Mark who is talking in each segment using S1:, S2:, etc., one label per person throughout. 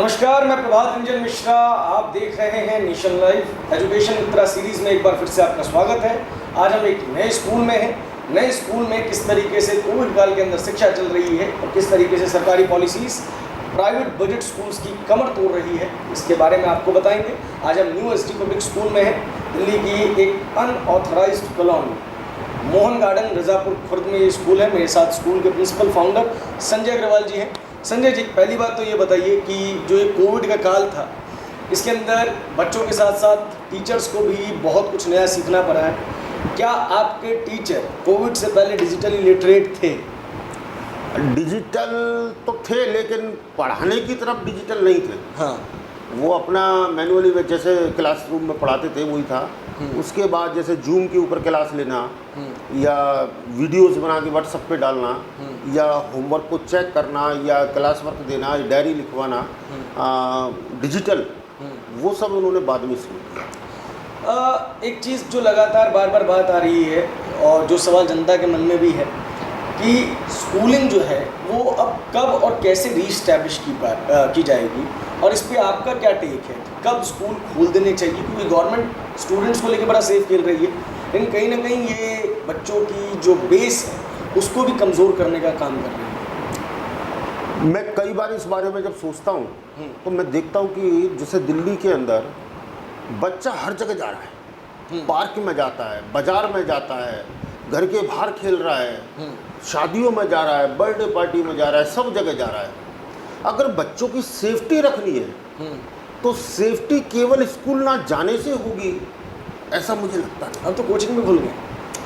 S1: नमस्कार, मैं प्रभात रंजन मिश्रा। आप देख रहे हैं नेशन लाइव। एजुकेशन मित्रा सीरीज में एक बार फिर से आपका स्वागत है। आज हम एक नए स्कूल में हैं। नए स्कूल में किस तरीके से कोविड काल के अंदर शिक्षा चल रही है और किस तरीके से सरकारी पॉलिसीज प्राइवेट बजट स्कूल्स की कमर तोड़ रही है, इसके बारे में आपको बताएंगे। आज हम न्यू एसडी पब्लिक स्कूल में हैं, दिल्ली की एक unauthorised colony Mohan Garden Rajapur Khurd में ये स्कूल है। मेरे साथ स्कूल के प्रिंसिपल फाउंडर संजय अग्रवाल जी हैं। संजय जी, पहली बात तो ये बताइए कि जो ये कोविड का काल था, इसके अंदर बच्चों के साथ साथ टीचर्स को भी बहुत कुछ नया सीखना पड़ा है। क्या आपके टीचर कोविड से पहले डिजिटली लिटरेट थे?
S2: डिजिटल तो थे, लेकिन पढ़ाने की तरफ डिजिटल नहीं थे।
S1: हाँ,
S2: वो अपना मैनुअली जैसे क्लासरूम में पढ़ाते थे वही था। उसके बाद जैसे जूम के ऊपर क्लास लेना या वीडियोस बना के व्हाट्सएप पे डालना या होमवर्क को चेक करना या क्लास वर्क देना या डायरी लिखवाना, डिजिटल वो सब उन्होंने बाद में शुरू किया।
S1: एक चीज़ जो लगातार बार बार बात आ रही है और जो सवाल जनता के मन में भी है कि स्कूलिंग जो है वो अब कब और कैसे रीस्टैब्लिश की जाएगी, और इस पे आपका क्या टेक है? कब स्कूल खोल देने चाहिए? क्योंकि गवर्नमेंट स्टूडेंट्स को लेकर बड़ा सेफ खेल रही है, लेकिन कहीं ना कहीं ये बच्चों की जो बेस है उसको भी कमज़ोर करने का काम कर रही है।
S2: मैं कई बार इस बारे में जब सोचता हूँ तो मैं देखता हूँ कि जैसे दिल्ली के अंदर बच्चा हर जगह जा रहा है, पार्क में जाता है, बाजार में जाता है, घर के बाहर खेल रहा है, शादियों में जा रहा है, बर्थडे पार्टी में जा रहा है, सब जगह जा रहा है। अगर बच्चों की सेफ्टी रखनी है तो सेफ्टी केवल स्कूल ना जाने से होगी, ऐसा मुझे लगता है।
S1: अब तो कोचिंग भी खुल गए।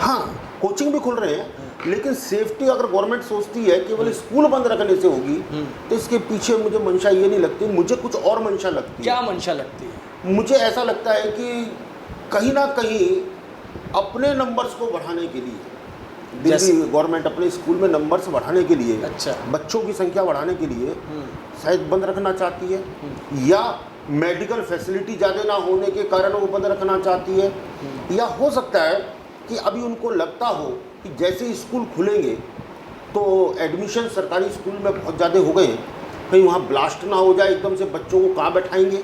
S2: हाँ, कोचिंग भी खुल रहे हैं, लेकिन सेफ्टी अगर गवर्नमेंट सोचती है केवल स्कूल बंद रखने से होगी तो इसके पीछे मुझे मंशा ये नहीं लगती। मुझे कुछ और मंशा लगती है।
S1: क्या मंशा लगती है?
S2: मुझे ऐसा लगता है कि कहीं ना कहीं अपने नंबर्स को बढ़ाने के लिए दिल्ली गवर्नमेंट अपने स्कूल में नंबर्स बढ़ाने के लिए,
S1: अच्छा,
S2: बच्चों की संख्या बढ़ाने के लिए शायद बंद रखना चाहती है, या मेडिकल फैसिलिटी ज़्यादा ना होने के कारण वो बंद रखना चाहती है, या हो सकता है कि अभी उनको लगता हो कि जैसे स्कूल खुलेंगे तो एडमिशन सरकारी स्कूल में बहुत ज़्यादा हो गए हैं, कहीं वहाँ ब्लास्ट ना हो जाए एकदम से। बच्चों को कहाँ बैठाएंगे,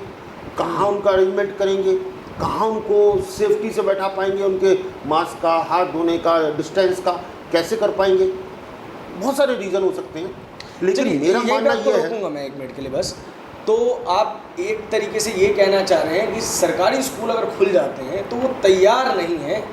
S2: कहाँ उनका अरेंजमेंट करेंगे, कहाँ उनको सेफ्टी से बैठा पाएंगे, उनके मास्क का, हाथ धोने का, डिस्टेंस का कैसे कर पाएंगे। बहुत सारे रीज़न हो सकते हैं, लेकिन मेरा मानना ये है।
S1: रोकूंगा मैं एक मिनट के लिए बस। तो आप एक तरीके से ये कहना चाह रहे हैं कि सरकारी स्कूल अगर खुल जाते हैं तो वो तैयार नहीं है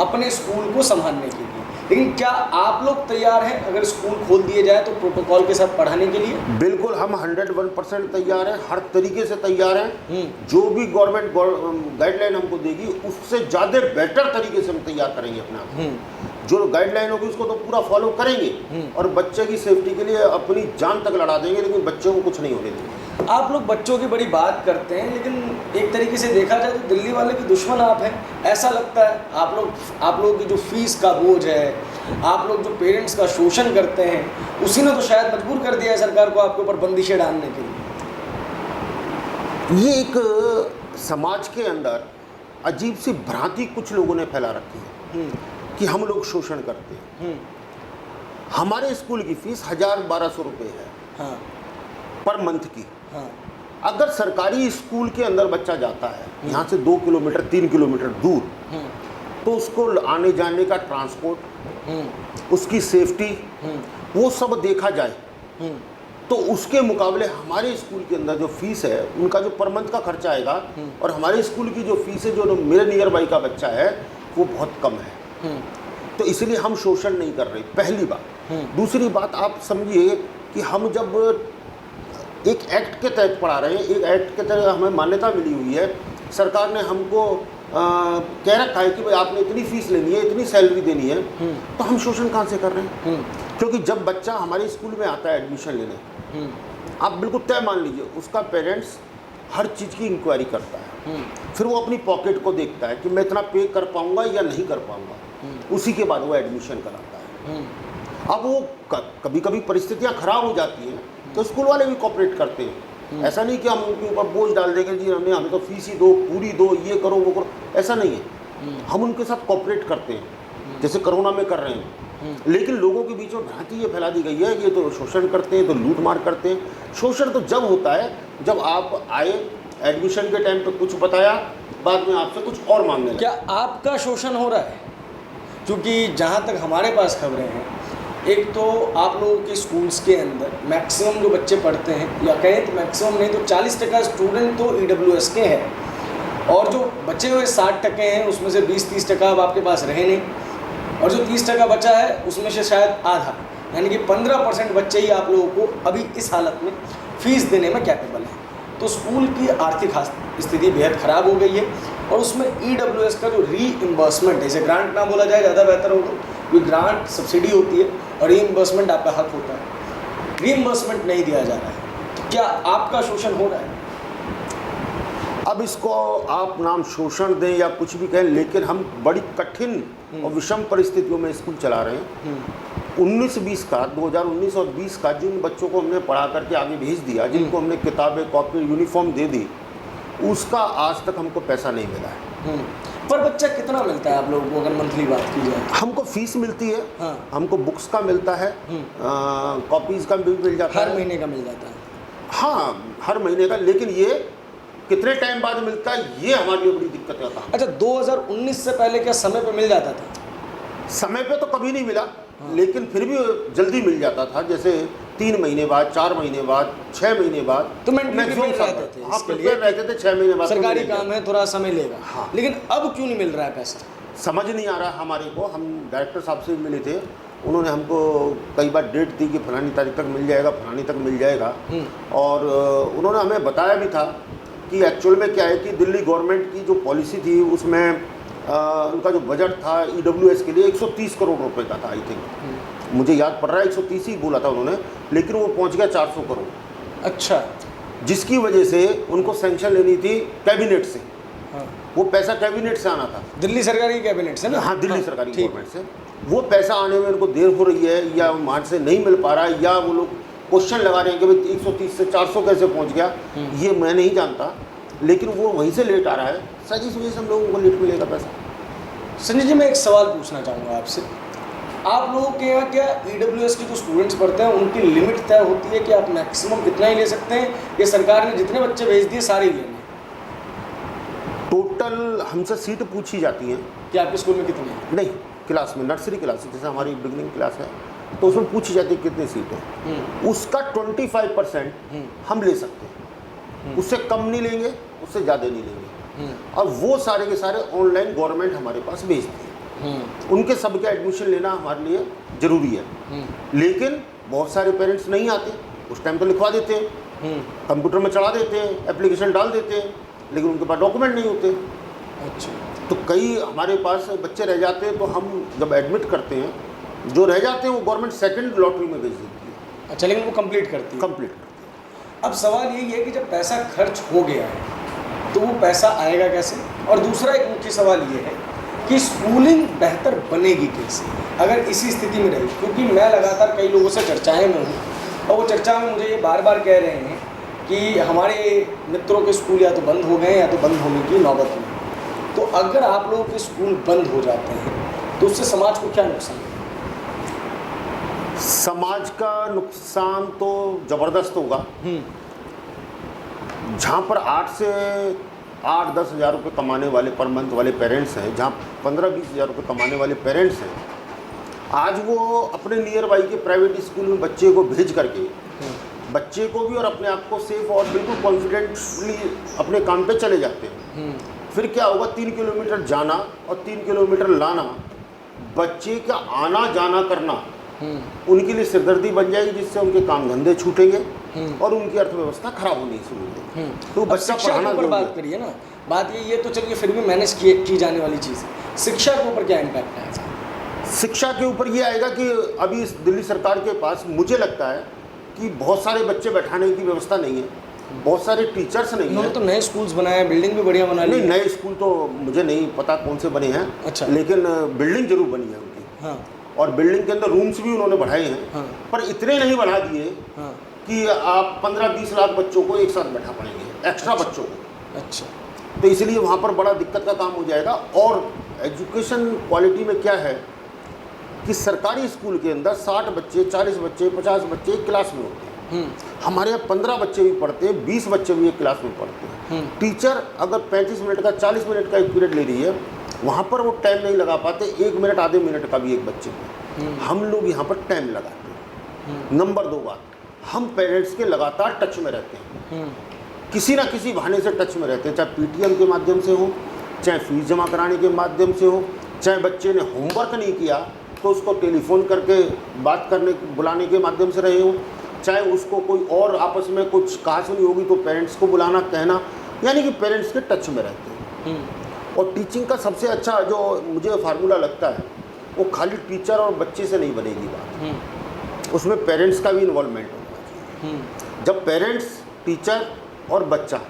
S1: अपने स्कूल को संभालने के लिए, लेकिन क्या आप लोग तैयार हैं अगर स्कूल खोल दिए जाए तो प्रोटोकॉल के साथ पढ़ाने के लिए?
S2: बिल्कुल, हम 101% तैयार हैं, हर तरीके से तैयार हैं। जो भी गवर्नमेंट गाइडलाइन हमको देगी उससे ज़्यादा बेटर तरीके से हम तैयार करेंगे अपने आप को। जो गाइडलाइन होगी उसको तो पूरा फॉलो करेंगे और बच्चे की सेफ्टी के लिए अपनी जान तक लड़ा देंगे, लेकिन बच्चों को कुछ नहीं होने देंगे।
S1: आप लोग बच्चों की बड़ी बात करते हैं, लेकिन एक तरीके से देखा जाए तो दिल्ली वाले के दुश्मन आप हैं, ऐसा लगता है। आप लोग की जो फीस का बोझ है, आप लोग जो पेरेंट्स का शोषण करते हैं, उसी ने तो शायद मजबूर कर दिया है सरकार को आपके ऊपर बंदिशें डालने के लिए।
S2: ये एक समाज के अंदर अजीब सी भ्रांति कुछ लोगों ने फैला रखी है कि हम लोग शोषण करते हैं। हमारे स्कूल की फीस 1000-1200 रुपये है, हाँ, पर मंथ की। हाँ। अगर सरकारी स्कूल के अंदर बच्चा जाता है यहाँ से 2 किलोमीटर 3 किलोमीटर दूर, तो उसको आने जाने का ट्रांसपोर्ट, उसकी सेफ्टी, वो सब देखा जाए तो उसके मुकाबले हमारे स्कूल के अंदर जो फीस है, उनका जो पर मंथ का खर्चा आएगा और हमारे स्कूल की जो फीस है, जो मेरे नियर बाई का बच्चा है, वो बहुत कम है। तो इसलिए हम शोषण नहीं कर रहे, पहली बात। दूसरी बात, आप समझिए कि हम जब एक एक्ट के तहत पढ़ा रहे हैं, एक एक्ट के तहत हमें मान्यता मिली हुई है, सरकार ने हमको कह रखा है कि भाई आपने इतनी फीस लेनी है, इतनी सैलरी देनी है, तो हम शोषण कहाँ से कर रहे हैं? क्योंकि जब बच्चा हमारे स्कूल में आता है एडमिशन लेने, आप बिल्कुल तय मान लीजिए उसका पेरेंट्स हर चीज़ की इंक्वायरी करता है, फिर वो अपनी पॉकेट को देखता है कि मैं इतना पे कर पाऊँगा या नहीं कर पाऊँगा, उसी के बाद वो एडमिशन कराता है। अब वो कभी कभी परिस्थितियाँ खराब हो जाती हैं तो स्कूल वाले भी कोऑपरेट करते हैं। ऐसा नहीं कि हम उनके ऊपर बोझ डाल देंगे, जी हमें तो फीस ही दो, पूरी दो, ये करो वो करो, ऐसा नहीं है। हम उनके साथ कोऑपरेट करते हैं, जैसे कोरोना में कर रहे हैं। लेकिन लोगों के बीच में भ्रांति ये फैला दी गई है कि ये तो शोषण करते हैं, तो लूट मार करते हैं। शोषण तो जब होता है जब आप आए, एडमिशन के टाइम पे कुछ बताया, बाद में आपसे कुछ और मांगने लगे।
S1: क्या आपका शोषण हो रहा है? क्योंकि जहाँ तक हमारे पास खबरें हैं, एक तो आप लोगों के स्कूल्स के अंदर मैक्सिमम जो बच्चे पढ़ते हैं, या कहें तो मैक्सिमम नहीं तो 40% स्टूडेंट तो EWS के हैं, और जो बचे हुए 60% हैं उसमें से 20-30% अब आपके पास रहे नहीं, और जो 30% बचा है उसमें से शायद आधा, यानी कि 15% बच्चे ही आप लोगों को अभी इस हालत में फीस देने में कैपेबल हैं। तो स्कूल की आर्थिक स्थिति बेहद ख़राब हो गई है, और उसमें EWS का जो रीइम्बर्समेंट है, इसे ग्रांट ना बोला जाए ज़्यादा बेहतर होगा, क्योंकि ग्रांट सब्सिडी होती है और रीइम्बर्समेंट आपका हक होता है। रीइम्बर्समेंट नहीं दिया जा रहा है, तो क्या आपका शोषण हो रहा है?
S2: अब इसको आप नाम शोषण दें या कुछ भी कहें, लेकिन हम बड़ी कठिन और विषम परिस्थितियों में स्कूल चला रहे हैं। 19-20 का 2019 और 20 का जिन बच्चों को हमने पढ़ा करके आगे भेज दिया, जिनको हमने किताबें, कॉपी, यूनिफॉर्म दे दी, उसका आज तक हमको पैसा नहीं मिला है।
S1: पर बच्चा कितना मिलता है आप लोगों को, अगर मंथली बात की जाए?
S2: हमको फीस मिलती है,
S1: हाँ।
S2: हमको बुक्स का मिलता है, कॉपीज़ का भी मिल जाता है,
S1: हर महीने का मिल जाता है।
S2: हाँ, हर महीने का, लेकिन ये कितने टाइम बाद मिलता है, ये हमारे लिए बड़ी दिक्कत का काम।
S1: अच्छा, 2019 से पहले क्या समय पे मिल जाता था?
S2: समय पे तो कभी नहीं मिला, लेकिन फिर भी जल्दी मिल जाता था, जैसे 3 महीने बाद, 4 महीने बाद, 6 महीने बाद,
S1: तो मैक्सिमम रहते थे इसके लिए,
S2: रहते थे 6 महीने बाद।
S1: सरकारी काम है, थोड़ा समय लेगा।
S2: हाँ।
S1: लेकिन अब क्यों नहीं मिल रहा है पैसा?
S2: समझ नहीं आ रहा हमारे को। हम डायरेक्टर साहब से मिले थे, उन्होंने हमको कई बार डेट दी कि फलानी तारीख तक मिल जाएगा, फलानी तक मिल जाएगा, और उन्होंने हमें बताया भी था कि एक्चुअल में क्या है कि दिल्ली गवर्नमेंट की जो पॉलिसी थी उसमें उनका जो बजट था EWS के लिए 130 करोड़ रुपए का था, आई थिंक, मुझे याद पड़ रहा है 130 ही बोला था उन्होंने, लेकिन वो पहुंच गया 400 करोड़।
S1: अच्छा।
S2: जिसकी वजह से उनको सैंक्शन लेनी थी कैबिनेट से।
S1: हाँ।
S2: वो पैसा कैबिनेट से आना था,
S1: दिल्ली सरकार की कैबिनेट से ना?
S2: हाँ, दिल्ली सरकारी गवर्नमेंट से। वो पैसा आने में उनको देर हो रही है, या वहाँ से नहीं मिल पा रहा है, या वो लोग क्वेश्चन लगा रहे हैं कि भाई 130 से 400 कैसे पहुँच गया, ये मैं नहीं जानता, लेकिन वो वहीं से लेट आ रहा है। शायद इस वजह से हम लोगों को लेट मिलेगा पैसा।
S1: संजय जी, मैं एक सवाल पूछना चाहूँगा आपसे। आप लोगों के यहाँ क्या EWS के जो स्टूडेंट्स पढ़ते हैं उनकी लिमिट तय होती है कि आप मैक्सिमम इतना ही ले सकते हैं, या सरकार ने जितने बच्चे भेज दिए सारे ही लेने?
S2: टोटल हमसे सीट पूछी जाती हैं
S1: कि आपके स्कूल में कितनी है?
S2: नहीं, क्लास में, नर्सरी क्लास, जैसे हमारी बिगनिंग क्लास है तो उसमें पूछी जाती है कितनी सीट है, उसका 25% हम ले सकते हैं, उससे कम नहीं लेंगे, उससे ज़्यादा नहीं लेंगे। और वो सारे के सारे ऑनलाइन गवर्नमेंट हमारे पास भेजती है। उनके सबके एडमिशन लेना हमारे लिए ज़रूरी है, लेकिन बहुत सारे पेरेंट्स नहीं आते, उस टाइम तो लिखवा देते हैं, कंप्यूटर में चढ़ा देते हैं, एप्लीकेशन डाल देते हैं, लेकिन उनके पास डॉक्यूमेंट नहीं होते।
S1: अच्छा।
S2: तो कई हमारे पास बच्चे रह जाते हैं, तो हम जब एडमिट करते हैं, जो रह जाते हैं वो गवर्नमेंट सेकंड लॉटरी में भेज देती है।
S1: अच्छा, लेकिन वो कंप्लीट करती है?
S2: कंप्लीट करती है।
S1: अब सवाल यही है कि जब पैसा खर्च हो गया है तो वो पैसा आएगा कैसे? और दूसरा एक मुख्य सवाल ये है कि स्कूलिंग बेहतर बनेगी कैसे अगर इसी स्थिति में रही? क्योंकि मैं लगातार कई लोगों से चर्चाएं में हूँ, और वो चर्चा में मुझे ये बार बार कह रहे हैं कि हमारे मित्रों के स्कूल या तो बंद हो गए या तो बंद होने की नौबत में। तो अगर आप लोगों के स्कूल बंद हो जाते हैं तो उससे समाज को क्या नुकसान है?
S2: समाज का नुकसान तो ज़बरदस्त होगा। जहाँ पर 8-10 हज़ार रुपये कमाने वाले पर मंथ वाले पेरेंट्स हैं, जहाँ 15-20 हज़ार रुपये कमाने वाले पेरेंट्स हैं, आज वो अपने नियर बाई के प्राइवेट स्कूल में बच्चे को भेज करके बच्चे को भी और अपने आप को सेफ और बिल्कुल कॉन्फिडेंटली अपने काम पे चले जाते हैं। फिर क्या होगा, 3 किलोमीटर जाना और 3 किलोमीटर लाना, बच्चे का आना जाना करना उनके लिए सिरदर्दी बन जाएगी, जिससे उनके काम धंधे छूटेंगे और उनकी अर्थव्यवस्था खराब होनी शुरू होगी। तो बच्चा पढ़ाना
S1: ऊपर बात करिए ना, बात ये तो चलिए फिर भी मैनेज की जाने वाली चीज़ है। शिक्षा के ऊपर क्या इम्पैक्ट आएगा?
S2: शिक्षा के ऊपर ये आएगा कि अभी इस दिल्ली सरकार के पास मुझे लगता है कि बहुत सारे बच्चे बैठाने की व्यवस्था नहीं है, बहुत सारे टीचर्स नहीं है।
S1: तो नए स्कूल्स बनाए हैं, बिल्डिंग भी बढ़िया बना ली।
S2: नहीं, नए स्कूल तो मुझे नहीं पता कौन से बने हैं।
S1: अच्छा।
S2: लेकिन बिल्डिंग जरूर बनी है उनकी।
S1: हाँ।
S2: और बिल्डिंग के अंदर रूम्स भी उन्होंने बढ़ाए हैं।
S1: हाँ।
S2: पर इतने नहीं बढ़ा दिए
S1: हाँ।
S2: कि आप 15-20 लाख बच्चों को एक साथ बैठा पाएंगे, एक्स्ट्रा बच्चों को।
S1: अच्छा।
S2: तो इसलिए वहाँ पर बड़ा दिक्कत का काम हो जाएगा। और एजुकेशन क्वालिटी में क्या है कि सरकारी स्कूल के अंदर 60 बच्चे, 40 बच्चे, 50 बच्चे एक क्लास में होते हैं। हमारे यहाँ 15 बच्चे भी पढ़ते हैं, 20 बच्चे भी एक क्लास में पढ़ते हैं। टीचर अगर 35 मिनट का, 40 मिनट का एक पीरियड ले रही है, वहाँ पर वो टाइम नहीं लगा पाते, 1 मिनट, आधे मिनट का भी एक बच्चे को। हम लोग यहाँ पर टाइम लगाते हैं। नंबर 2 बात, हम पेरेंट्स के लगातार टच में रहते हैं, किसी ना किसी बहाने से टच में रहते हैं, चाहे पीटीएम के माध्यम से हो, चाहे फीस जमा कराने के माध्यम से हो, चाहे बच्चे ने होमवर्क नहीं किया तो उसको टेलीफोन करके बात करने, बुलाने के माध्यम से रहे हो, चाहे उसको कोई और आपस में कुछ कहासुनी होगी तो पेरेंट्स को बुलाना, कहना, यानी कि पेरेंट्स के टच में रहते हैं। और टीचिंग का सबसे अच्छा जो मुझे फार्मूला लगता है, वो खाली टीचर और बच्चे से नहीं बनेगी बात, उसमें पेरेंट्स का भी इन्वॉल्वमेंट होना चाहिए। जब पेरेंट्स, टीचर और बच्चा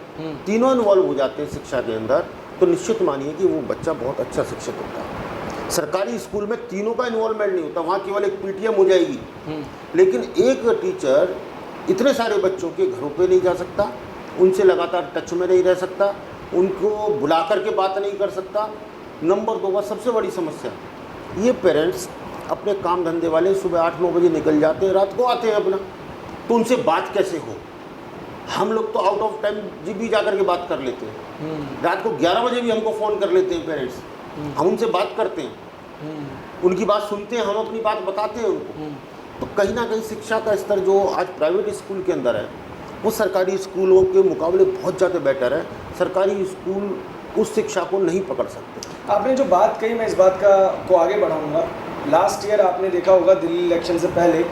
S2: तीनों इन्वॉल्व हो जाते हैं शिक्षा के अंदर, तो निश्चित मानिए कि वो बच्चा बहुत अच्छा शिक्षित होता है। सरकारी स्कूल में तीनों का इन्वॉल्वमेंट नहीं होता, वहाँ केवल एक पीटीएम हो जाएगी, लेकिन एक टीचर इतने सारे बच्चों के घरों पे नहीं जा सकता, उनसे लगातार टच में नहीं रह सकता, उनको बुला करके बात नहीं कर सकता। नंबर 2 बात सबसे बड़ी समस्या, ये पेरेंट्स अपने काम धंधे वाले सुबह 8-9 बजे निकल जाते हैं, रात को आते हैं अपना, तो उनसे बात कैसे हो? हम लोग तो आउट ऑफ टाइम भी जा कर के बात कर लेते हैं, रात को 11 बजे भी हमको फ़ोन कर लेते हैं पेरेंट्स, हम उनसे बात करते हैं, उनकी बात सुनते हैं, हम अपनी बात बताते हैं उनको। तो कहीं ना कहीं शिक्षा का स्तर जो आज प्राइवेट स्कूल के अंदर है, वो सरकारी स्कूलों के मुकाबले बहुत ज़्यादा बेटर है। सरकारी स्कूल उस शिक्षा को नहीं पकड़ सकते।
S1: आपने जो बात कही, मैं इस बात को आगे बढ़ाऊंगा। लास्ट ईयर आपने देखा होगा, दिल्ली इलेक्शन से पहले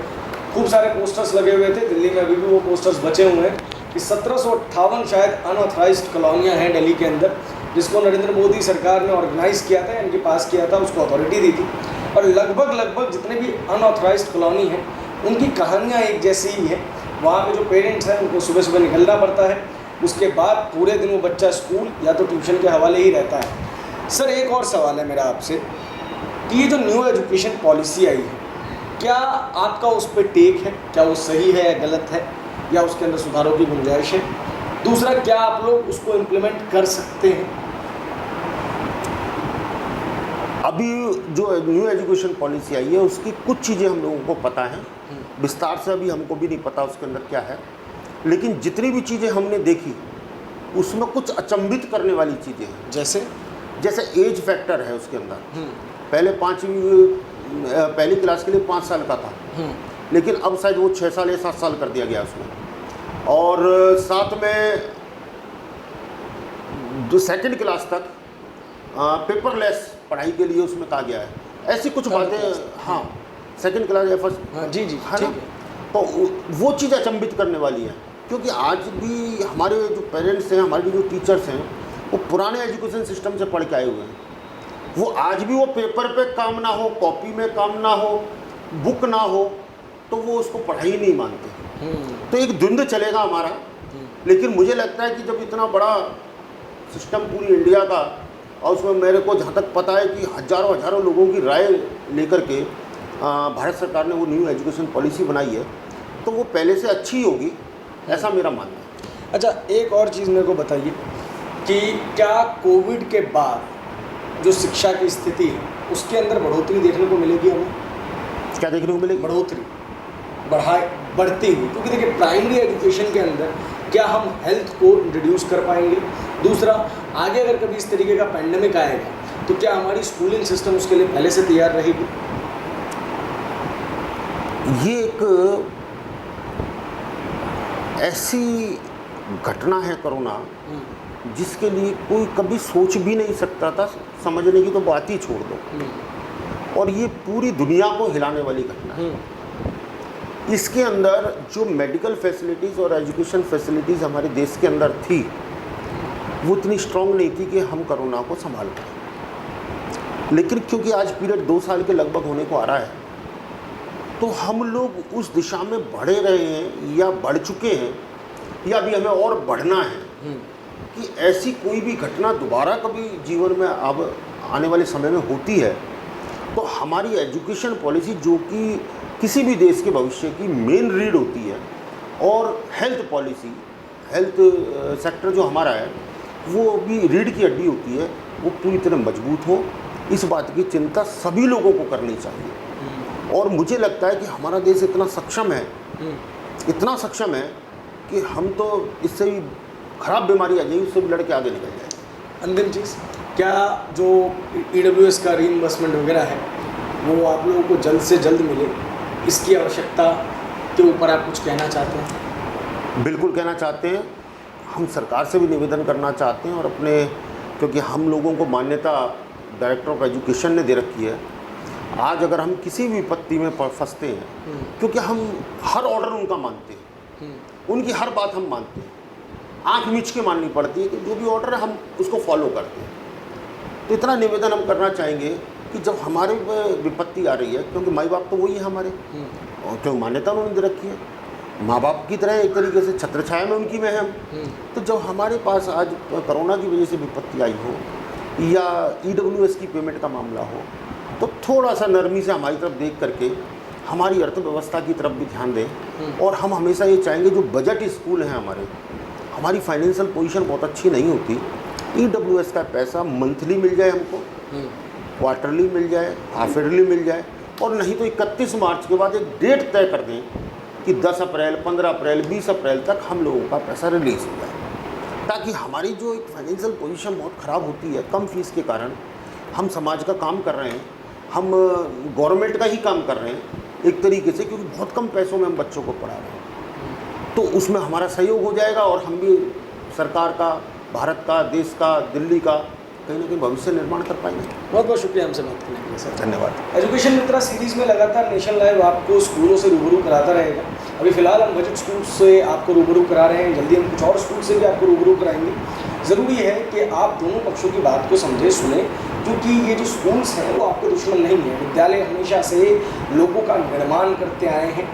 S1: खूब सारे पोस्टर्स लगे हुए थे, दिल्ली में अभी भी वो पोस्टर्स बचे हुए हैं कि 1758 शायद अनऑथराइज्ड कॉलोनियाँ हैं दिल्ली के अंदर, जिसको नरेंद्र मोदी सरकार ने ऑर्गेनाइज़ किया था, इनके पास किया था, उसको अथॉरिटी दी थी। और लगभग जितने भी अनऑथराइज्ड कॉलोनी हैं, उनकी कहानियाँ एक जैसी ही हैं। वहाँ पे जो पेरेंट्स हैं, उनको सुबह सुबह निकलना पड़ता है, उसके बाद पूरे दिन वो बच्चा स्कूल या तो ट्यूशन के हवाले ही रहता है। सर, एक और सवाल है मेरा आपसे कि ये जो न्यू एजुकेशन पॉलिसी आई है, क्या आपका उस पर टेक है? क्या वो सही है या गलत है, या उसके अंदर सुधारों की गुंजाइश है? दूसरा, क्या आप लोग उसको इम्प्लीमेंट कर सकते हैं?
S2: अभी जो न्यू एजुकेशन पॉलिसी आई है, उसकी कुछ चीज़ें हम लोगों को पता हैं, विस्तार से अभी हमको भी नहीं पता उसके अंदर क्या है, लेकिन जितनी भी चीज़ें हमने देखी उसमें कुछ अचंभित करने वाली चीज़ें हैं। जैसे एज फैक्टर है उसके अंदर। पहले पहली क्लास के लिए 5 साल का था, लेकिन अब शायद वो 6 साल या 7 साल कर दिया गया उसमें। और साथ में जो सेकंड क्लास तक पेपरलेस पढ़ाई के लिए उसमें कहा गया है। ऐसी कुछ बातें, हाँ, सेकंड क्लास या फर्स्ट,
S1: हाँ, जी
S2: है ना? तो वो चीज़ अचंभित करने वाली है, क्योंकि आज भी हमारे जो पेरेंट्स हैं, हमारे जो टीचर्स हैं, वो पुराने एजुकेशन सिस्टम से पढ़ के आए हुए हैं। वो आज भी वो पेपर पे काम ना हो, कॉपी में काम ना हो, बुक ना हो, तो वो उसको पढ़ाई नहीं मानते। तो एक द्वंद्व चलेगा हमारा। लेकिन मुझे लगता है कि जब इतना बड़ा सिस्टम पूरी इंडिया का, और उसमें मेरे को जहाँ तक पता है कि हज़ारों लोगों की राय लेकर के भारत सरकार ने वो न्यू एजुकेशन पॉलिसी बनाई है, तो वो पहले से अच्छी होगी, ऐसा मेरा मानना है।
S1: अच्छा, एक और चीज़ मेरे को बताइए कि क्या कोविड के बाद जो शिक्षा की स्थिति है, उसके अंदर बढ़ोतरी देखने को मिलेगी हमें?
S2: क्या देखने को मिलेगी?
S1: बढ़ोतरी बढ़ती हुई, क्योंकि देखिए प्राइमरी एजुकेशन के अंदर क्या हम हेल्थ को इंट्रोड्यूस कर पाएंगे? दूसरा, आगे अगर कभी इस तरीके का पैंडेमिक आएगा, तो क्या हमारी स्कूलिंग सिस्टम उसके लिए पहले से तैयार रहेगी?
S2: ये एक ऐसी घटना है कोरोना, जिसके लिए कोई कभी सोच भी नहीं सकता था, समझने की तो बात ही छोड़ दो। और ये पूरी दुनिया को हिलाने वाली घटना है। इसके अंदर जो मेडिकल फैसिलिटीज़ और एजुकेशन फैसिलिटीज़ हमारे देश के अंदर थी, वो इतनी स्ट्रॉन्ग नहीं थी कि हम कोरोना को संभाल पाए। लेकिन क्योंकि आज पीरियड 2 साल के लगभग होने को आ रहा है, तो हम लोग उस दिशा में बढ़े रहे हैं या बढ़ चुके हैं, या अभी हमें और बढ़ना है कि ऐसी कोई भी घटना दोबारा कभी जीवन में अब आने वाले समय में होती है, तो हमारी एजुकेशन पॉलिसी, जो कि किसी भी देश के भविष्य की मेन रीड होती है, और हेल्थ पॉलिसी, हेल्थ सेक्टर जो हमारा है, वो भी रीढ़ की हड्डी होती है, वो पूरी तरह मजबूत हो। इस बात की चिंता सभी लोगों को करनी चाहिए। और मुझे लगता है कि हमारा देश इतना सक्षम है, इतना सक्षम है कि हम तो इससे भी खराब बीमारी आ जाएगी उससे भी लड़के आगे निकल जाए।
S1: अंतिम चीज़, क्या जो EWS का रीइंबर्समेंट वगैरह है वो आप लोगों को जल्द से जल्द मिले, इसकी आवश्यकता के ऊपर आप कुछ कहना चाहते हैं?
S2: बिल्कुल कहना चाहते हैं। हम सरकार से भी निवेदन करना चाहते हैं और अपने, क्योंकि हम लोगों को मान्यता डायरेक्टर ऑफ एजुकेशन ने दे रखी है। आज अगर हम किसी भी विपत्ति में फंसते हैं, क्योंकि हम हर ऑर्डर उनका मानते हैं, उनकी हर बात हम मानते हैं, आँख मीच के माननी पड़ती है कि जो भी ऑर्डर है हम उसको फॉलो करते हैं। तो इतना निवेदन हम करना चाहेंगे कि जब हमारे विपत्ति आ रही है, क्योंकि माई बाप तो वही है हमारे, और क्यों मान्यता उन्होंने दे रखी है, माँ बाप की तरह एक तरीके से छत्र छाया में उनकी में हम। तो जब हमारे पास आज कोरोना की वजह से विपत्ति आई हो या EWS की पेमेंट का मामला हो, तो थोड़ा सा नरमी से हमारी तरफ देख करके हमारी अर्थव्यवस्था की तरफ भी ध्यान दें। और हम हमेशा ये चाहेंगे, जो बजट स्कूल हैं हमारी फाइनेंशियल पोजीशन बहुत अच्छी नहीं होती, EWS का पैसा मंथली मिल जाए हमको, क्वार्टरली मिल जाए, हाफ ईयरली मिल जाए, और नहीं तो 31 मार्च के बाद एक डेट तय कर दें कि 10 अप्रैल, 15 अप्रैल, 20 अप्रैल तक हम लोगों का पैसा रिलीज़ हो जाए, ताकि हमारी जो एक फाइनेंशियल पोजीशन बहुत ख़राब होती है कम फीस के कारण। हम समाज का काम कर रहे हैं, हम गवर्नमेंट का ही काम कर रहे हैं एक तरीके से, क्योंकि बहुत कम पैसों में हम बच्चों को पढ़ा रहे हैं, तो उसमें हमारा सहयोग हो जाएगा और हम भी सरकार का, भारत का, देश का, दिल्ली का कहीं ना कहीं भविष्य निर्माण कर पाएंगे।
S1: बहुत बहुत शुक्रिया हमसे बात करने के लिए सर।
S2: धन्यवाद।
S1: एजुकेशन मित्रा सीरीज़ में लगातार नेशन लाइव आपको स्कूलों से रूबरू कराता रहेगा। अभी फ़िलहाल हम बजट स्कूल से आपको रूबरू करा रहे हैं, जल्दी हम कुछ और स्कूल से भी आपको रूबरू कराएंगे। ज़रूरी है कि आप दोनों पक्षों की बात को समझे, सुने, क्योंकि ये जो स्कूल्स हैं वो आपके दुश्मन नहीं हैं। विद्यालय हमेशा से लोगों का निर्माण करते आए हैं,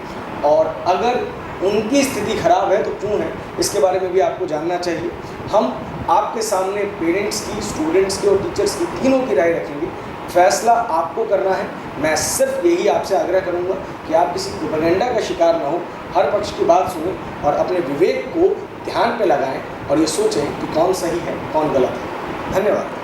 S1: और अगर उनकी स्थिति खराब है तो क्यों है, इसके बारे में भी आपको जानना चाहिए। हम आपके सामने पेरेंट्स की, स्टूडेंट्स की और टीचर्स की, तीनों की राय रखेंगे। फैसला आपको करना है। मैं सिर्फ यही आपसे आग्रह करूंगा कि आप किसी प्रोपेगेंडा का शिकार ना हो, हर पक्ष की बात सुनें और अपने विवेक को ध्यान पे लगाएं और ये सोचें कि कौन सही है, कौन गलत है। धन्यवाद।